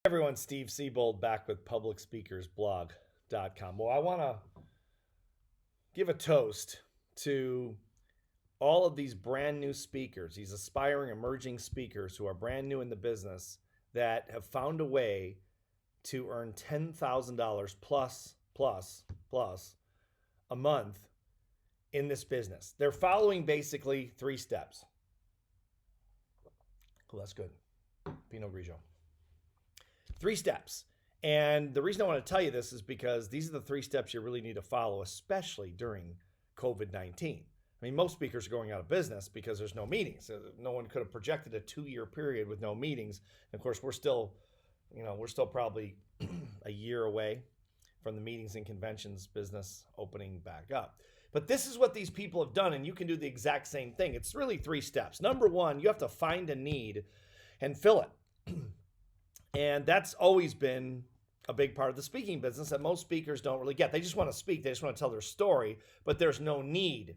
Everyone, Steve Siebold back with publicspeakersblog.com. Well, I want to give a toast to all of these brand new speakers, these aspiring emerging speakers who are brand new in the business that have found a way to earn $10,000 plus a month in this business. They're following basically three steps. Oh, that's good. Pinot Grigio. Three steps. And the reason I want to tell you this is because these are the three steps you really need to follow, especially during COVID-19. I mean, most speakers are going out of business because there's no meetings. No one could have projected a 2-year period with no meetings. And of course, we're still probably a year away from the meetings and conventions business opening back up. But this is what these people have done, and you can do the exact same thing. It's really three steps. Number one, you have to find a need and fill it. And that's always been a big part of the speaking business that most speakers don't really get. They just want to speak. They just want to tell their story, but there's no need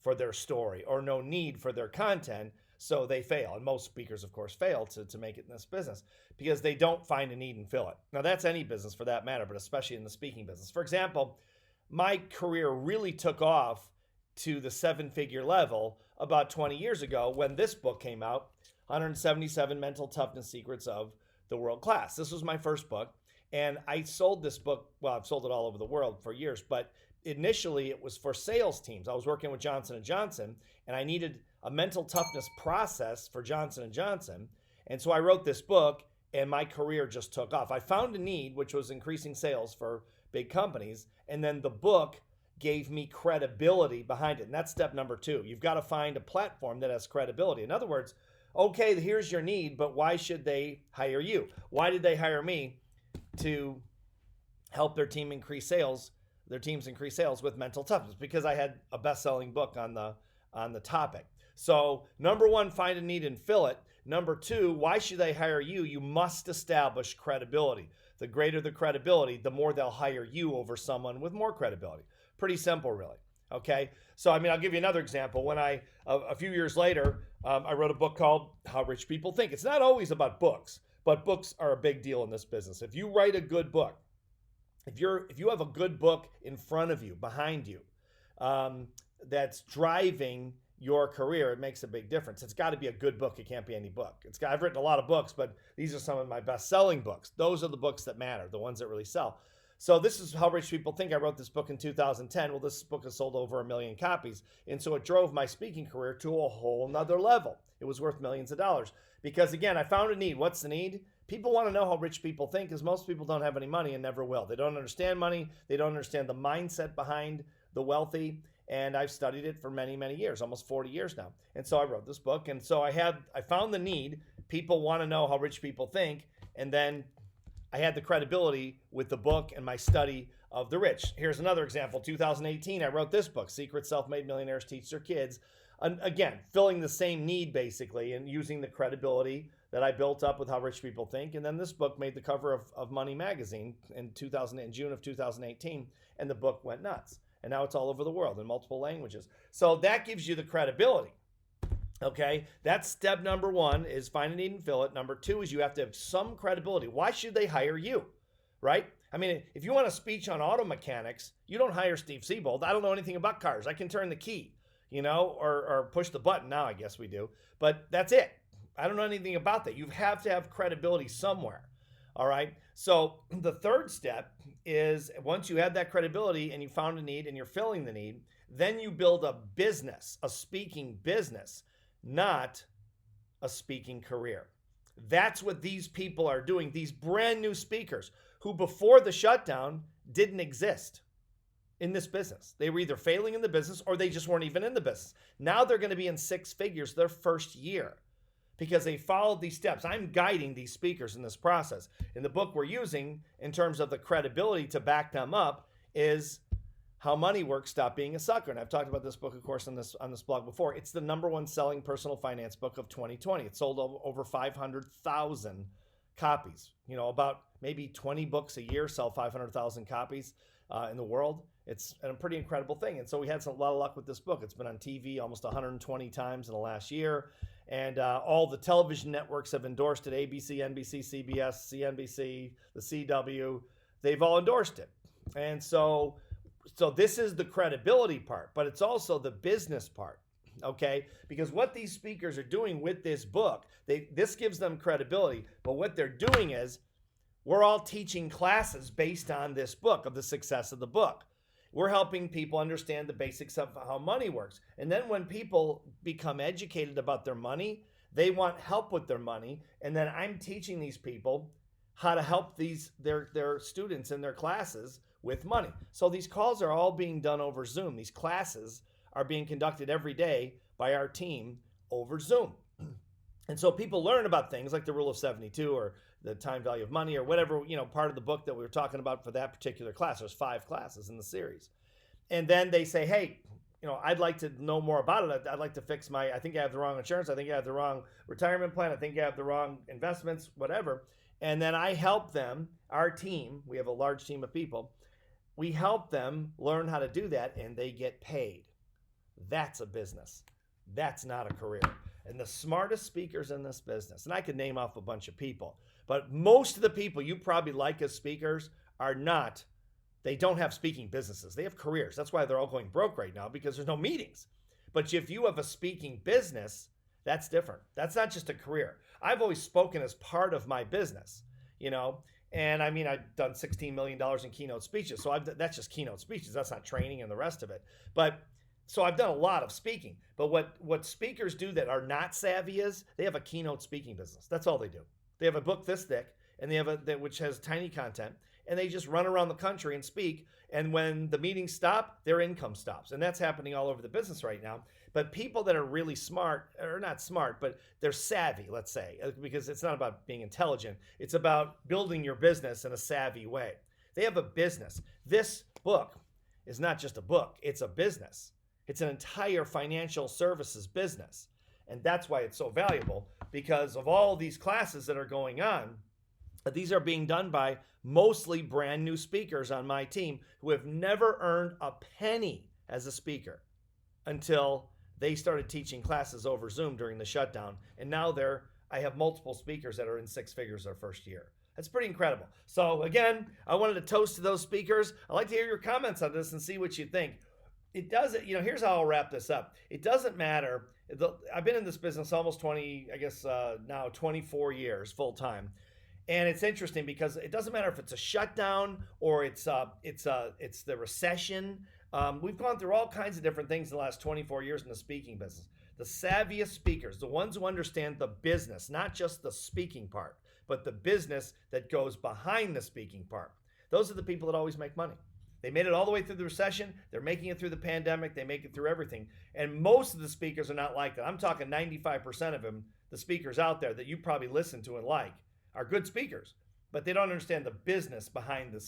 for their story or no need for their content, so they fail. And most speakers, of course, fail to make it in this business because they don't find a need and fill it. Now, that's any business for that matter, but especially in the speaking business. For example, my career really took off to the 7-figure level about 20 years ago when this book came out, 177 Mental Toughness Secrets of the World Class. This was my first book, and I sold this book. Well, I've sold it all over the world for years, but initially it was for sales teams. I was working with Johnson & Johnson, and I needed a mental toughness process for Johnson & Johnson, and so I wrote this book, and my career just took off. I found a need, which was increasing sales for big companies, and then the book gave me credibility behind it, and that's step number two. You've got to find a platform that has credibility. In other words, okay, here's your need, but why should they hire you? Why did they hire me to help their teams increase sales with mental toughness? Because I had a best-selling book on the topic. So number one, find a need and fill it. Number two, why should they hire you? You must establish credibility. The greater the credibility, the more they'll hire you over someone with more credibility. Pretty simple, really. Okay, so I mean, I'll give you another example. When a few years later, I wrote a book called How Rich People Think. It's not always about books, but books are a big deal in this business. If you write a good book, if you have a good book in front of you, behind you, that's driving your career, it makes a big difference. It's got to be a good book. It can't be any book. I've written a lot of books, but these are some of my best-selling books. Those are the books that matter, the ones that really sell. So this is How Rich People Think. I wrote this book in 2010. Well, this book has sold over 1 million copies. And so it drove my speaking career to a whole nother level. It was worth millions of dollars. Because again, I found a need. What's the need? People want to know how rich people think because most people don't have any money and never will. They don't understand money. They don't understand the mindset behind the wealthy. And I've studied it for many, many years, almost 40 years now. And so I wrote this book. And so I found the need. People want to know how rich people think. And then I had the credibility with the book and my study of the rich. Here's another example. 2018, I wrote this book, Secret Self-Made Millionaires Teach Their Kids. And again, filling the same need basically and using the credibility that I built up with How Rich People Think. And then this book made the cover of Money Magazine in June of 2018, and the book went nuts. And now it's all over the world in multiple languages. So that gives you the credibility. Okay, that's step number one, is find a need and fill it. Number two is you have to have some credibility. Why should they hire you, right? I mean, if you want a speech on auto mechanics, you don't hire Steve Siebold. I don't know anything about cars. I can turn the key, or push the button. Now I guess we do, but that's it. I don't know anything about that. You have to have credibility somewhere, all right? So the third step is once you have that credibility and you found a need and you're filling the need, then you build a business, a speaking business, not a speaking career. That's what these people are doing. These brand new speakers who before the shutdown didn't exist in this business. They were either failing in the business or they just weren't even in the business. Now they're going to be in 6 figures their first year because they followed these steps. I'm guiding these speakers in this process. In the book we're using in terms of the credibility to back them up is How Money Works, Stop Being a Sucker. And I've talked about this book, of course, on this blog before. It's the #1 selling personal finance book of 2020. It sold over 500,000 copies. About maybe 20 books a year sell 500,000 copies in the world. It's a pretty incredible thing. And so we had a lot of luck with this book. It's been on TV almost 120 times in the last year. And all the television networks have endorsed it. ABC, NBC, CBS, CNBC, the CW, they've all endorsed it. And so this is the credibility part, but it's also the business part. Okay, because what these speakers are doing with this book, this gives them credibility, but what they're doing is we're all teaching classes based on this book, of the success of the book. We're helping people understand the basics of how money works. And then when people become educated about their money, they want help with their money. And then I'm teaching these people how to help their students in their classes with money. So these calls are all being done over Zoom. These classes are being conducted every day by our team over Zoom. And so people learn about things like the rule of 72 or the time value of money or whatever, part of the book that we were talking about for that particular class. There's 5 classes in the series. And then they say, hey, I'd like to know more about it. I'd like to fix I think I have the wrong insurance. I think I have the wrong retirement plan. I think I have the wrong investments, whatever. And then I help them, our team, we have a large team of people, we help them learn how to do that and they get paid. That's a business. That's not a career. And the smartest speakers in this business, and I could name off a bunch of people, but most of the people you probably like as speakers they don't have speaking businesses. They have careers. That's why they're all going broke right now, because there's no meetings. But if you have a speaking business, that's different. That's not just a career. I've always spoken as part of my business, and I mean, I've done $16 million in keynote speeches. So that's just keynote speeches. That's not training and the rest of it. So I've done a lot of speaking, but what speakers do that are not savvy is they have a keynote speaking business. That's all they do. They have a book this thick, and they have which has tiny content, and they just run around the country and speak. And when the meetings stop, their income stops, and that's happening all over the business right now. But people that are really smart, or not smart, but they're savvy, let's say, because it's not about being intelligent. It's about building your business in a savvy way. They have a business. This book is not just a book; it's a business. It's an entire financial services business. And that's why it's so valuable, because of all these classes that are going on, these are being done by mostly brand new speakers on my team who have never earned a penny as a speaker until they started teaching classes over Zoom during the shutdown. And now I have multiple speakers that are in 6 figures their first year. That's pretty incredible. So again, I wanted to toast to those speakers. I'd like to hear your comments on this and see what you think. It doesn't, here's how I'll wrap this up. It doesn't matter. I've been in this business almost 24 years full time. And it's interesting because it doesn't matter if it's a shutdown or it's the recession. We've gone through all kinds of different things in the last 24 years in the speaking business. The savviest speakers, the ones who understand the business, not just the speaking part, but the business that goes behind the speaking part. Those are the people that always make money. They made it all the way through the recession. They're making it through the pandemic. They make it through everything. And most of the speakers are not like that. I'm talking 95% of them, the speakers out there that you probably listen to and like, are good speakers, but they don't understand the business behind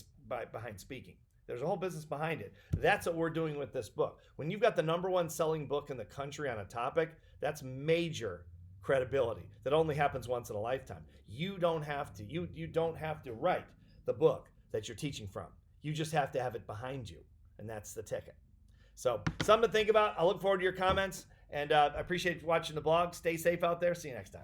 speaking. There's a whole business behind it. That's what we're doing with this book. When you've got the #1 selling book in the country on a topic, that's major credibility that only happens once in a lifetime. You don't have to write the book that you're teaching from. You just have to have it behind you, and that's the ticket. So something to think about. I look forward to your comments, and I appreciate watching the blog. Stay safe out there. See you next time.